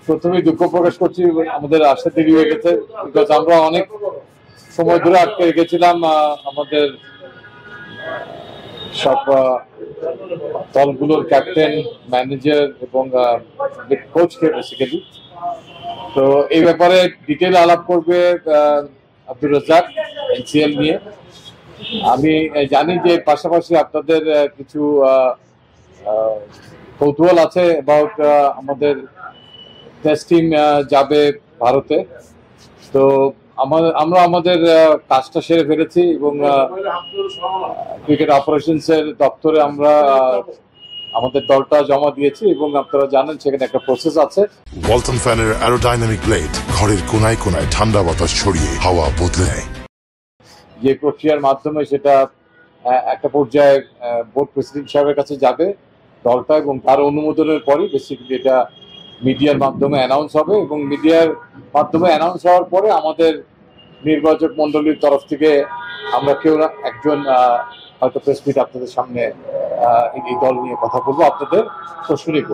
প্রথমেই দুঃখ প্রকাশ করছি, আমাদের আসতে দেরি হয়ে গেছে। বিকজ আমরা অনেক সময় ধরে আটকে রেখেছিলাম আমাদের সব দলগুলোর ক্যাপ্টেন, ম্যানেজার এবং কোচকে বেসিক্যালি। তো এই ব্যাপারে ডিটেল আলাপ করবে আব্দুর রাজ্জাক এনসিএল নিয়ে। আমি জানি যে পাশাপাশি আপনাদের কিছু কৌতূহল আছে অ্যাবাউট আমাদের টেস্ট টিম যাবে ভারতে। তো আমরা আমাদের কাজটা সেরে ফেলেছি এবং ক্রিকেট অপারেশনস এর দপ্তরে আমরা আমাদের দলটা জমা দিয়েছি এবং আপনারা জানেন সেখানে একটা প্রসেস আছে। ওয়ালটন ফ্যানের অ্যারোডাইনামিক ব্লেড ঘরের কোনায় কোনায় ঠান্ডা বাতাস ছড়িয়ে হাওয়া বদলে নেয়। যে প্রক্রিয়ার মাধ্যমে সেটা একটা পর্যায়ে বোর্ড প্রেসিডেন্ট সাহেবের কাছে যাবে দলটা, এবং তার অনুমোদনের পরই বেসিক্যালি এটা মিডিয়ার মাধ্যমে অ্যানাউন্স হবে এবং মিডিয়ার মাধ্যমে অ্যানাউন্স হওয়ার পরে আমাদের নির্বাচক মন্ডলীর তরফ থেকে আমরা কেউ না একজন হয়তো প্রেস মিট আপনাদের সামনে এই দল নিয়ে কথা বলবো, আপনাদের প্রশ্ন নিব।